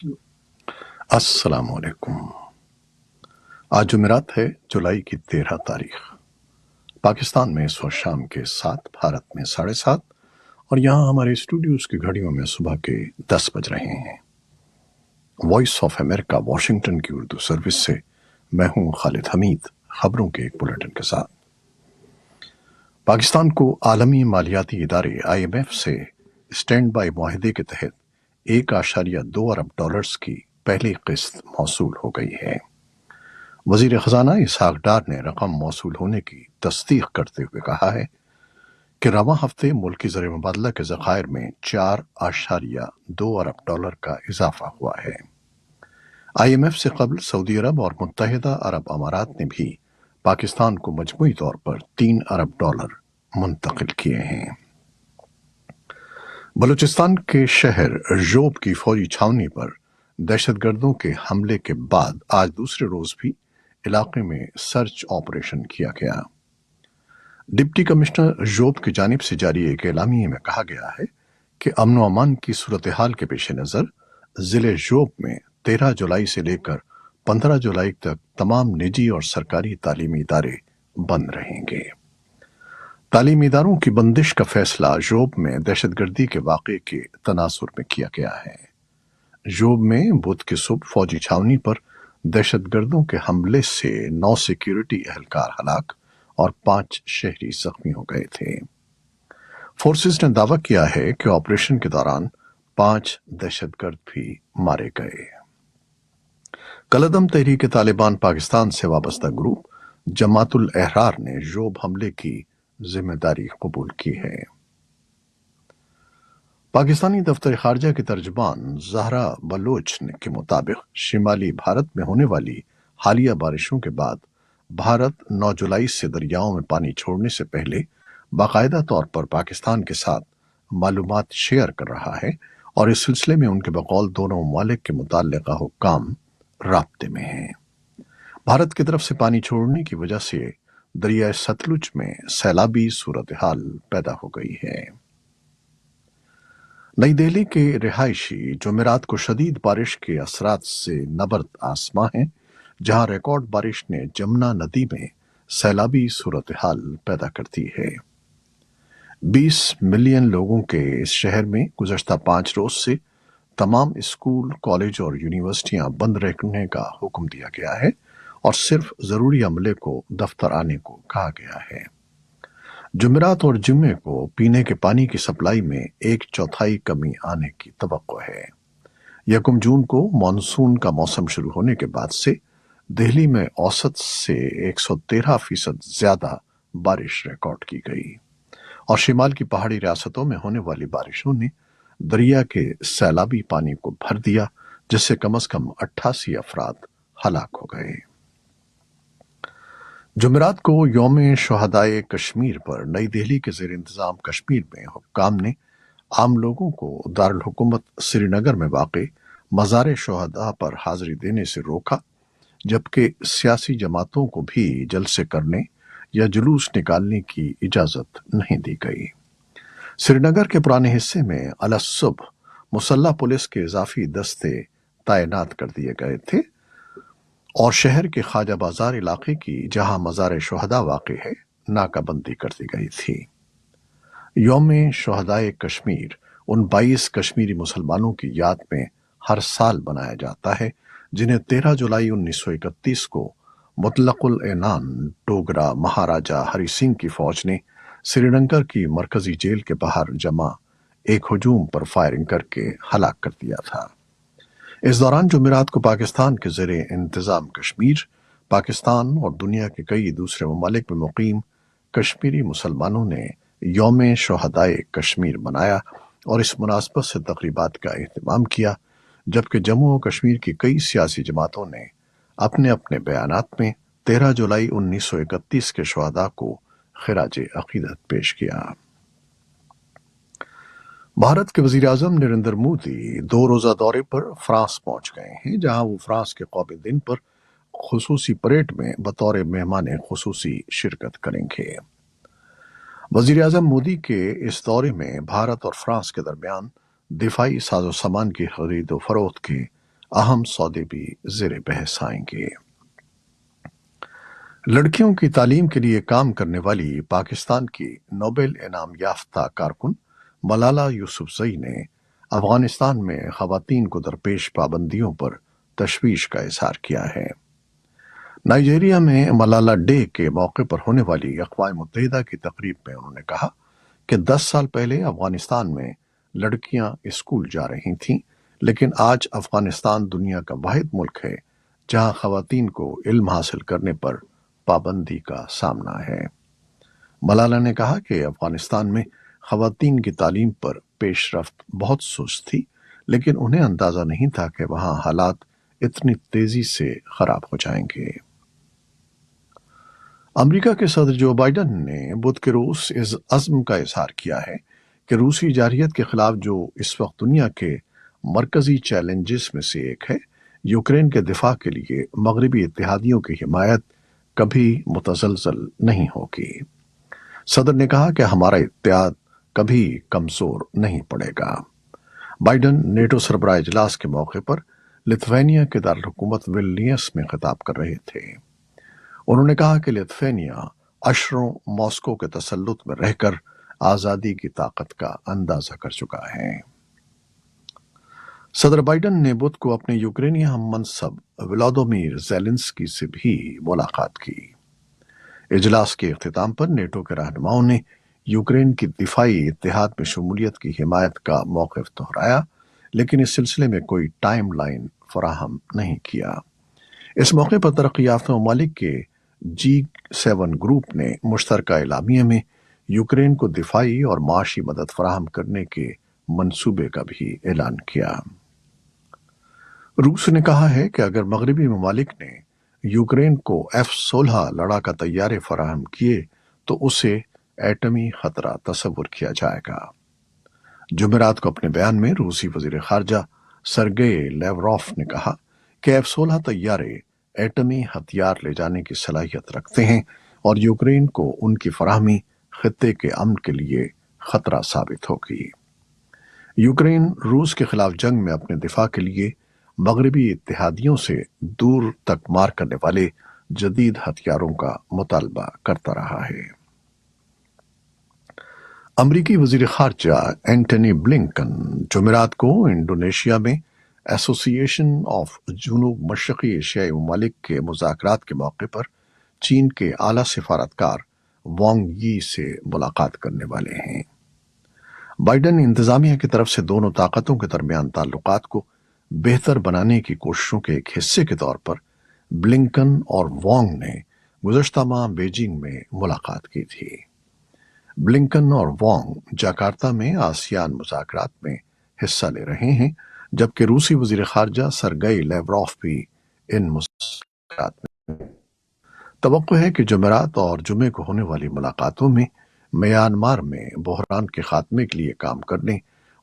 السلام علیکم۔ آج جمعرات ہے، جولائی کی 13 تاریخ۔ پاکستان میں اس وقت شام کے 7، بھارت میں 7:30، اور یہاں ہمارے اسٹوڈیوز کی گھڑیوں میں صبح کے 10 بج رہے ہیں۔ وائس آف امریکہ واشنگٹن کی اردو سروس سے میں ہوں خالد حمید، خبروں کے ایک بلیٹن کے ساتھ۔ پاکستان کو عالمی مالیاتی ادارے IMF سے اسٹینڈ بائی معاہدے کے تحت 1.2 ارب ڈالرز کی پہلی قسط موصول ہو گئی ہے۔ وزیر خزانہ اسحاق ڈار نے رقم موصول ہونے کی تصدیق کرتے ہوئے کہا ہے کہ رواں ہفتے ملکی زر مبادلہ کے ذخائر میں 4.2 ارب ڈالر کا اضافہ ہوا ہے۔ IMF سے قبل سعودی عرب اور متحدہ عرب امارات نے بھی پاکستان کو مجموعی طور پر 3 ارب ڈالر منتقل کیے ہیں۔ بلوچستان کے شہر ژوب کی فوجی چھاؤنی پر دہشت گردوں کے حملے کے بعد آج دوسرے روز بھی علاقے میں سرچ آپریشن کیا گیا۔ ڈپٹی کمشنر ژوب کی جانب سے جاری ایک اعلامیے میں کہا گیا ہے کہ امن و امان کی صورتحال کے پیش نظر ضلع ژوب میں 13 جولائی سے لے کر 15 جولائی تک تمام نجی اور سرکاری تعلیمی ادارے بند رہیں گے۔ تعلیمی اداروں کی بندش کا فیصلہ ژوب میں دہشت گردی کے واقعے کے تناظر میں کیا گیا ہے۔ ژوب میں بدھ کی صبح فوجی چھاؤنی پر دہشت گردوں کے حملے سے 9 سیکیورٹی اہلکار ہلاک اور 5 شہری زخمی ہو گئے تھے۔ فورسز نے دعویٰ کیا ہے کہ آپریشن کے دوران 5 دہشت گرد بھی مارے گئے۔ کالعدم تحریک طالبان پاکستان سے وابستہ گروپ جماعت الاحرار نے ژوب حملے کی ذمہ داری قبول کی ہے۔ پاکستانی دفتر خارجہ کے ترجمان زہرا بلوچ کے مطابق شمالی بھارت میں ہونے والی حالیہ بارشوں کے بعد بھارت 9 جولائی سے دریاؤں میں پانی چھوڑنے سے پہلے باقاعدہ طور پر پاکستان کے ساتھ معلومات شیئر کر رہا ہے، اور اس سلسلے میں ان کے بقول دونوں ممالک کے متعلقہ حکام رابطے میں ہیں۔ بھارت کی طرف سے پانی چھوڑنے کی وجہ سے دریائے ستلج میں سیلابی صورتحال پیدا ہو گئی ہے۔ نئی دہلی کے رہائشی جمعرات کو شدید بارش کے اثرات سے نبرد آسماں ہیں، جہاں ریکارڈ بارش نے جمنا ندی میں سیلابی صورتحال پیدا کر دی ہے۔ 20 ملین لوگوں کے اس شہر میں گزشتہ 5 روز سے تمام اسکول، کالج اور یونیورسٹیاں بند رکھنے کا حکم دیا گیا ہے، اور صرف ضروری عملے کو دفتر آنے کو کہا گیا ہے۔ جمعرات اور جمعے کو پینے کے پانی کی سپلائی میں 1/4 کمی آنے کی توقع ہے۔ 1 جون کو مانسون کا موسم شروع ہونے کے بعد سے دہلی میں اوسط سے 113% زیادہ بارش ریکارڈ کی گئی، اور شمال کی پہاڑی ریاستوں میں ہونے والی بارشوں نے دریا کے سیلابی پانی کو بھر دیا، جس سے کم از کم 88 افراد ہلاک ہو گئے۔ جمعرات کو یوم شہدائے کشمیر پر نئی دہلی کے زیر انتظام کشمیر میں حکام نے عام لوگوں کو دارالحکومت سری نگر میں واقع مزار شہداء پر حاضری دینے سے روکا، جبکہ سیاسی جماعتوں کو بھی جلسے کرنے یا جلوس نکالنے کی اجازت نہیں دی گئی۔ سری نگر کے پرانے حصے میں الصبح مسلح پولیس کے اضافی دستے تعینات کر دیے گئے تھے، اور شہر کے خواجہ بازار علاقے کی جہاں مزار شہداء واقع ہے ناکہ بندی کر دی گئی تھی۔ یوم شہدائے کشمیر ان 22 کشمیری مسلمانوں کی یاد میں ہر سال منایا جاتا ہے جنہیں 13 جولائی 1931 کو مطلق العنان ڈوگرا مہاراجا ہری سنگھ کی فوج نے سری نگر کی مرکزی جیل کے باہر جمع ایک ہجوم پر فائرنگ کر کے ہلاک کر دیا تھا۔ اس دوران جمعرات کو پاکستان کے زیر انتظام کشمیر، پاکستان اور دنیا کے کئی دوسرے ممالک میں مقیم کشمیری مسلمانوں نے یوم شہدائے کشمیر منایا اور اس مناسبت سے تقریبات کا اہتمام کیا، جبکہ جموں و کشمیر کی کئی سیاسی جماعتوں نے اپنے اپنے بیانات میں 13 جولائی 1931 کے شہداء کو خراج عقیدت پیش کیا۔ بھارت کے وزیر اعظم نریندر مودی 2 روزہ دورے پر فرانس پہنچ گئے ہیں، جہاں وہ فرانس کے قومی دن پر خصوصی پریڈ میں بطور مہمان خصوصی شرکت کریں گے۔ وزیر اعظم مودی کے اس دورے میں بھارت اور فرانس کے درمیان دفاعی ساز و سامان کی خرید و فروخت کے اہم سودے بھی زیر بحث آئیں گے۔ لڑکیوں کی تعلیم کے لیے کام کرنے والی پاکستان کی نوبل انعام یافتہ کارکن ملالہ یوسفزئی نے افغانستان میں خواتین کو درپیش پابندیوں پر تشویش کا اظہار کیا ہے۔ نائجیریا میں ملالہ ڈے کے موقع پر ہونے والی اقوام متحدہ کی تقریب میں انہوں نے کہا کہ 10 سال پہلے افغانستان میں لڑکیاں اسکول جا رہی تھیں، لیکن آج افغانستان دنیا کا واحد ملک ہے جہاں خواتین کو علم حاصل کرنے پر پابندی کا سامنا ہے۔ ملالہ نے کہا کہ افغانستان میں خواتین کی تعلیم پر پیش رفت بہت سست تھی، لیکن انہیں اندازہ نہیں تھا کہ وہاں حالات اتنی تیزی سے خراب ہو جائیں گے۔ امریکہ کے صدر جو بائیڈن نے بدھ کے روز اس عزم کا اظہار کیا ہے کہ روسی جارحیت کے خلاف جو اس وقت دنیا کے مرکزی چیلنجز میں سے ایک ہے، یوکرین کے دفاع کے لیے مغربی اتحادیوں کی حمایت کبھی متزلزل نہیں ہوگی۔ صدر نے کہا کہ ہمارا اتحاد کبھی کمزور نہیں پڑے گا۔ بائیڈن نیٹو سربراہ اجلاس کے موقع پر لتھوینیا کے دارالحکومت ویلنیس میں خطاب کر رہے تھے۔ انہوں نے کہا کہ لتھوینیا عشروں ماسکو کے تسلط میں رہ کر آزادی کی طاقت کا اندازہ کر چکا ہے۔ صدر بائیڈن نے بدھ کو اپنے یوکرینی ہم منصب ولادیمیر زیلنسکی سے بھی ملاقات کی۔ اجلاس کے اختتام پر نیٹو کے رہنماؤں نے یوکرین کی دفاعی اتحاد میں شمولیت کی حمایت کا موقف دہرایا، لیکن اس سلسلے میں کوئی ٹائم لائن فراہم نہیں کیا۔ اس موقع پر ترقی یافتہ ممالک کے G7 گروپ نے مشترکہ اعلامیے میں یوکرین کو دفاعی اور معاشی مدد فراہم کرنے کے منصوبے کا بھی اعلان کیا۔ روس نے کہا ہے کہ اگر مغربی ممالک نے یوکرین کو F-16 لڑاکا طیارے فراہم کیے تو اسے ایٹمی خطرہ تصور کیا جائے گا۔ جمعرات کو اپنے بیان میں روسی وزیر خارجہ سرگئی لیوروف نے کہا کہ F-16 طیارے ایٹمی ہتھیار لے جانے کی صلاحیت رکھتے ہیں اور یوکرین کو ان کی فراہمی خطے کے امن کے لیے خطرہ ثابت ہوگی۔ یوکرین روس کے خلاف جنگ میں اپنے دفاع کے لیے مغربی اتحادیوں سے دور تک مار کرنے والے جدید ہتھیاروں کا مطالبہ کرتا رہا ہے۔ امریکی وزیر خارجہ اینٹنی بلنکن جمعرات کو انڈونیشیا میں ایسوسی ایشن آف جنوب مشرقی ایشیائی ممالک کے مذاکرات کے موقع پر چین کے اعلیٰ سفارتکار وانگ یی سے ملاقات کرنے والے ہیں۔ بائیڈن انتظامیہ کی طرف سے دونوں طاقتوں کے درمیان تعلقات کو بہتر بنانے کی کوششوں کے ایک حصے کے طور پر بلنکن اور وانگ نے گزشتہ ماہ بیجنگ میں ملاقات کی تھی۔ بلنکن اور وانگ جاکارتا میں آسیان مذاکرات میں حصہ لے رہے ہیں، جبکہ روسی وزیر خارجہ سرگئی لیوروف بھی ان مذاکرات میں توقع ہے کہ جمعرات اور جمعے کو ہونے والی ملاقاتوں میں میانمار میں بحران کے خاتمے کے لیے کام کرنے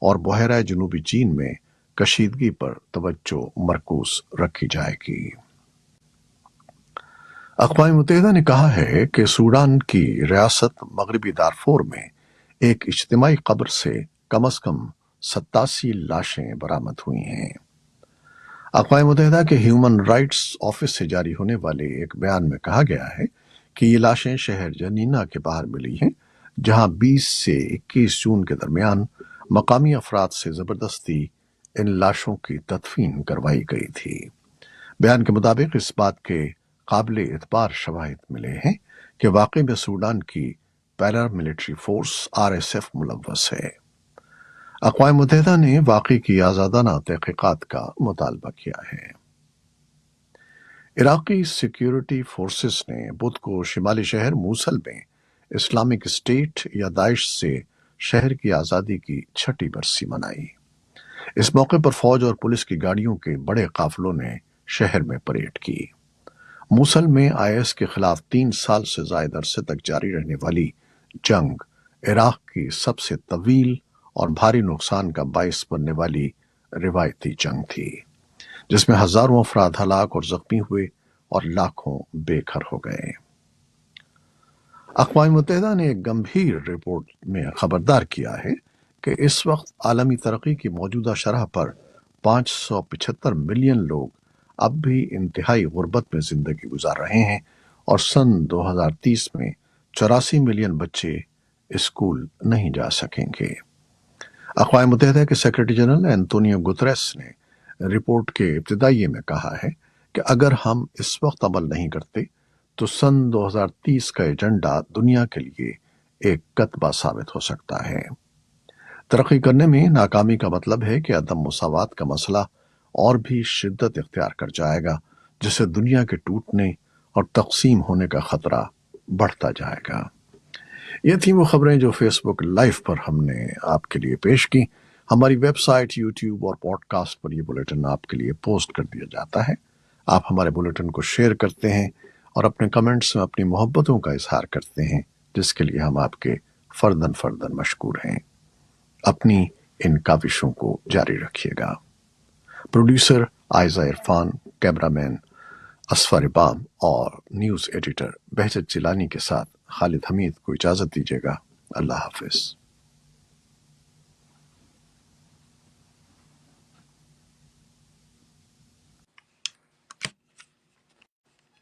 اور بحیرہ جنوبی چین میں کشیدگی پر توجہ مرکوز رکھی جائے گی۔ اقوام متحدہ نے کہا ہے کہ سوڈان کی ریاست مغربی دارفور میں ایک اجتماعی قبر سے کم 87 لاشیں برآمد ہوئی ہیں۔ اقوام متحدہ کے ہیومن رائٹس آفس سے جاری ہونے والے ایک بیان میں کہا گیا ہے کہ یہ لاشیں شہر جنینا کے باہر ملی ہیں، جہاں 20 سے 21 جون کے درمیان مقامی افراد سے زبردستی ان لاشوں کی تدفین کروائی گئی تھی۔ بیان کے مطابق اس بات کے قابل اعتبار شواہد ملے ہیں کہ واقعے میں سوڈان کی پیراملٹری فورس RSF ملوث ہے۔ اقوام متحدہ نے واقعے کی آزادانہ تحقیقات کا مطالبہ کیا ہے۔ عراقی سیکیورٹی فورسز نے بدھ کو شمالی شہر موصل میں اسلامک اسٹیٹ یا داعش سے شہر کی آزادی کی 6 برسی منائی۔ اس موقع پر فوج اور پولیس کی گاڑیوں کے بڑے قافلوں نے شہر میں پریڈ کی۔ موصل میں IS کے خلاف 3 سال سے زائد عرصے تک جاری رہنے والی جنگ عراق کی سب سے طویل اور بھاری نقصان کا باعث بننے والی روایتی جنگ تھی، جس میں ہزاروں افراد ہلاک اور زخمی ہوئے اور لاکھوں بے گھر ہو گئے۔ اقوام متحدہ نے ایک گمبھیر رپورٹ میں خبردار کیا ہے کہ اس وقت عالمی ترقی کی موجودہ شرح پر 575 ملین لوگ اب بھی انتہائی غربت میں زندگی گزار رہے ہیں، اور سن 2030 میں 84 ملین بچے اسکول نہیں جا سکیں گے۔ اقوام متحدہ کے سیکرٹری جنرل اینٹونیو گتریس نے رپورٹ کے ابتدائیے میں کہا ہے کہ اگر ہم اس وقت عمل نہیں کرتے تو سن 2030 کا ایجنڈا دنیا کے لیے ایک کتبہ ثابت ہو سکتا ہے۔ ترقی کرنے میں ناکامی کا مطلب ہے کہ عدم مساوات کا مسئلہ اور بھی شدت اختیار کر جائے گا، جس سے دنیا کے ٹوٹنے اور تقسیم ہونے کا خطرہ بڑھتا جائے گا۔ یہ تھیں وہ خبریں جو فیس بک لائیو پر ہم نے آپ کے لیے پیش کی۔ ہماری ویب سائٹ، یوٹیوب اور پوڈ کاسٹ پر یہ بلیٹن آپ کے لیے پوسٹ کر دیا جاتا ہے۔ آپ ہمارے بلیٹن کو شیئر کرتے ہیں اور اپنے کمنٹس میں اپنی محبتوں کا اظہار کرتے ہیں، جس کے لیے ہم آپ کے فرداً مشکور ہیں۔ اپنی ان کاوشوں کو جاری رکھیے گا۔ پروڈیوسر عائزہ عرفان، کیمرہ مین اسفر ابام اور نیوز ایڈیٹر بہجت جیلانی کے ساتھ خالد حمید کو اجازت دیجیے گا۔ اللہ حافظ۔